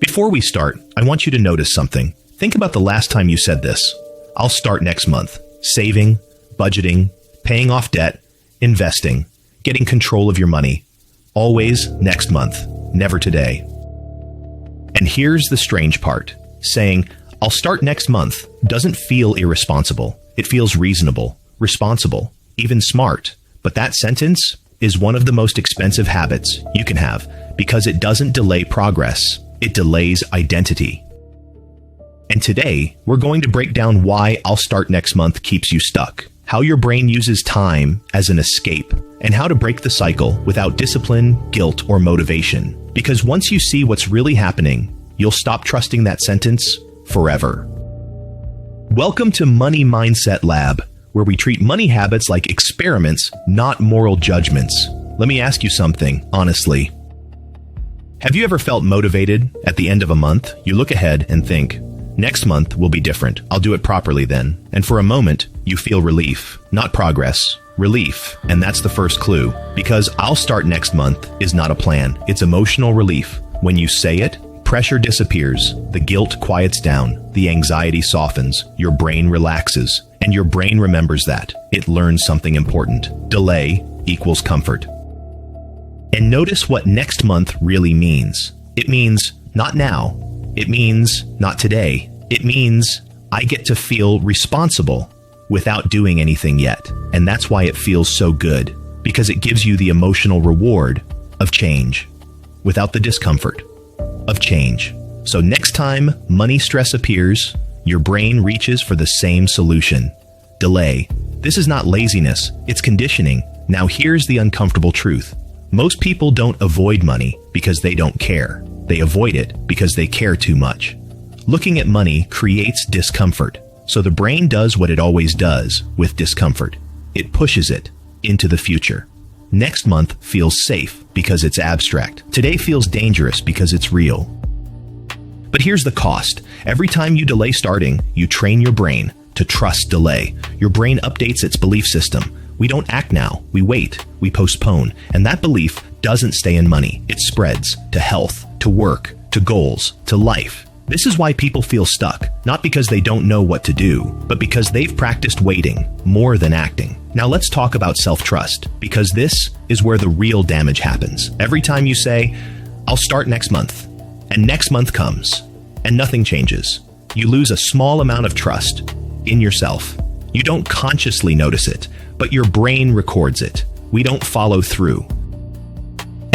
Before we start, I want you to notice something. Think about the last time you said this. I'll start next month. Saving, budgeting, paying off debt, investing, getting control of your money. Always next month, never today. And here's the strange part. Saying, I'll start next month doesn't feel irresponsible. It feels reasonable, responsible, even smart. But that sentence is one of the most expensive habits you can have because it doesn't delay progress. It delays identity. And today, we're going to break down why I'll start next month keeps you stuck, how your brain uses time as an escape, and how to break the cycle without discipline, guilt, or motivation. Because once you see what's really happening, you'll stop trusting that sentence forever. Welcome to Money Mindset Lab, where we treat money habits like experiments, not moral judgments. Let me ask you something, honestly. Have you ever felt motivated at the end of a month? You look ahead and think, next month will be different. I'll do it properly then. And for a moment, you feel relief, not progress, relief. And that's the first clue. Because I'll start next month is not a plan. It's emotional relief. When you say it, pressure disappears, the guilt quiets down, the anxiety softens, your brain relaxes, and your brain remembers that. It learns something important. Delay equals comfort. And notice what next month really means. It means not now. It means not today. It means I get to feel responsible without doing anything yet. And that's why it feels so good, because it gives you the emotional reward of change without the discomfort of change. So next time money stress appears, your brain reaches for the same solution. Delay. This is not laziness, it's conditioning. Now here's the uncomfortable truth. Most people don't avoid money because they don't care. They avoid it because they care too much. Looking at money creates discomfort. So the brain does what it always does with discomfort. It pushes it into the future. Next month feels safe because it's abstract. Today feels dangerous because it's real. But here's the cost. Every time you delay starting, you train your brain to trust delay. Your brain updates its belief system. We don't act now. We wait. We postpone. And that belief doesn't stay in money. It spreads to health, to work, to goals, to life. This is why people feel stuck, not because they don't know what to do, but because they've practiced waiting more than acting. Now let's talk about self-trust, because this is where the real damage happens. Every time you say, I'll start next month, and next month comes, and nothing changes, you lose a small amount of trust in yourself. You don't consciously notice it, but your brain records it. We don't follow through.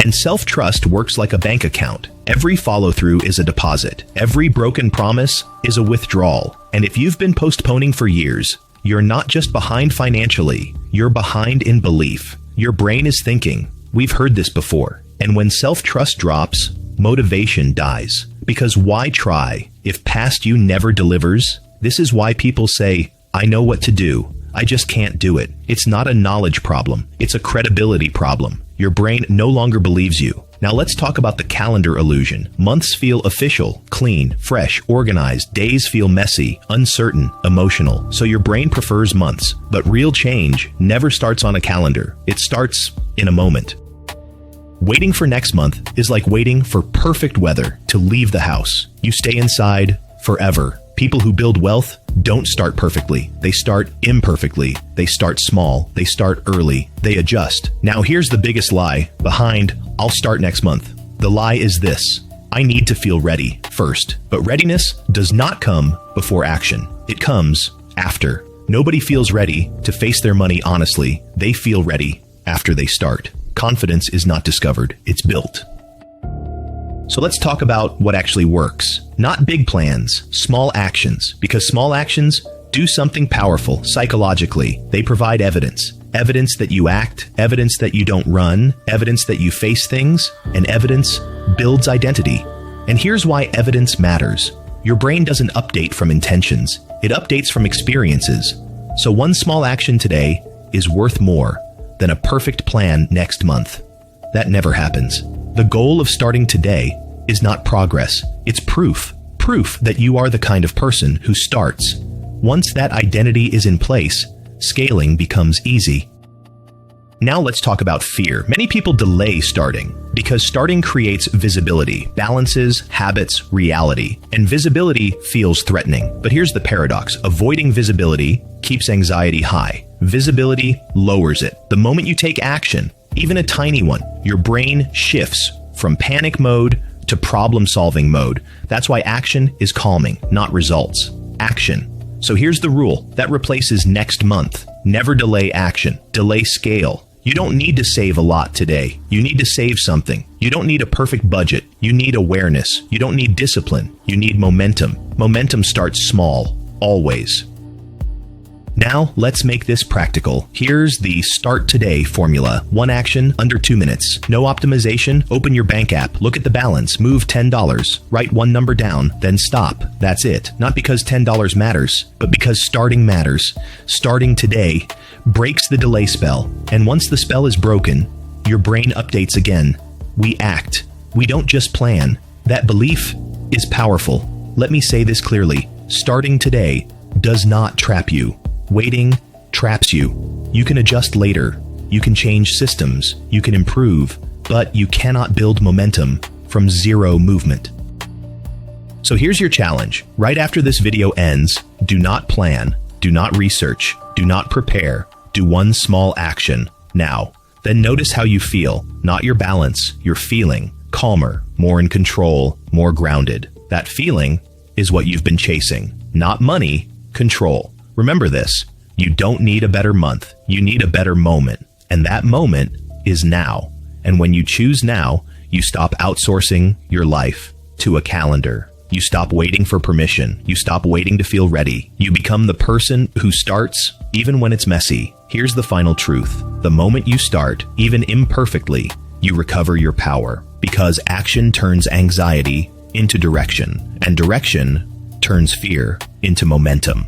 And self-trust works like a bank account. Every follow-through is a deposit. Every broken promise is a withdrawal. And if you've been postponing for years, you're not just behind financially, you're behind in belief. Your brain is thinking, we've heard this before. And when self-trust drops, motivation dies. Because why try if past you never delivers? This is why people say, I know what to do. I just can't do it. It's not a knowledge problem. It's a credibility problem. Your brain no longer believes you. Now let's talk about the calendar illusion. Months feel official, clean, fresh, organized. Days feel messy, uncertain, emotional. So your brain prefers months. But real change never starts on a calendar. It starts in a moment. Waiting for next month is like waiting for perfect weather to leave the house. You stay inside forever. People who build wealth don't start perfectly. They start imperfectly. They start small. They start early. They adjust. Now here's the biggest lie behind I'll start next month. The lie is this. I need to feel ready first. But readiness does not come before action. It comes after. Nobody feels ready to face their money honestly. They feel ready after they start. Confidence is not discovered. It's built. So let's talk about what actually works. Not big plans, small actions, because small actions do something powerful psychologically. They provide evidence. Evidence that you act, evidence that you don't run, evidence that you face things, and evidence builds identity. And here's why evidence matters. Your brain doesn't update from intentions. It updates from experiences. So one small action today is worth more than a perfect plan next month. That never happens. The goal of starting today is not progress. It's proof. Proof that you are the kind of person who starts. Once that identity is in place, scaling becomes easy. Now let's talk about fear. Many people delay starting because starting creates visibility, balances habits, reality, and visibility feels threatening. But here's the paradox. Avoiding visibility keeps anxiety high. Visibility lowers it. The moment you take action, even a tiny one, your brain shifts from panic mode to problem-solving mode. That's why action is calming, not results. Action. So here's the rule that replaces next month. Never delay action. Delay scale. You don't need to save a lot today. You need to save something. You don't need a perfect budget. You need awareness. You don't need discipline. You need momentum. Momentum starts small, always. Now, let's make this practical. Here's the Start Today formula. One action, under 2 minutes. No optimization, open your bank app, look at the balance, move $10, write one number down, then stop. That's it. Not because $10 matters, but because starting matters. Starting today breaks the delay spell. And once the spell is broken, your brain updates again. We act. We don't just plan. That belief is powerful. Let me say this clearly. Starting today does not trap you. Waiting traps you. You can adjust later. You can change systems. You can improve. But you cannot build momentum from zero movement. So here's your challenge. Right after this video ends, do not plan. Do not research. Do not prepare. Do one small action now. Then notice how you feel. Not your balance. Your feeling. Calmer, more in control, more grounded. That feeling is what you've been chasing. Not money, control. Remember this, you don't need a better month, you need a better moment. And that moment is now. And when you choose now, you stop outsourcing your life to a calendar. You stop waiting for permission. You stop waiting to feel ready. You become the person who starts even when it's messy. Here's the final truth. The moment you start, even imperfectly, you recover your power. Because action turns anxiety into direction. And direction turns fear into momentum.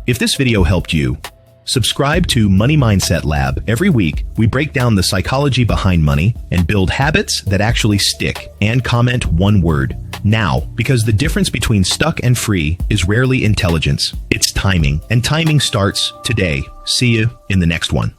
If this video helped you, subscribe to Money Mindset Lab. Every week, we break down the psychology behind money and build habits that actually stick. And comment one word, now, because the difference between stuck and free is rarely intelligence. It's timing, and timing starts today. See you in the next one.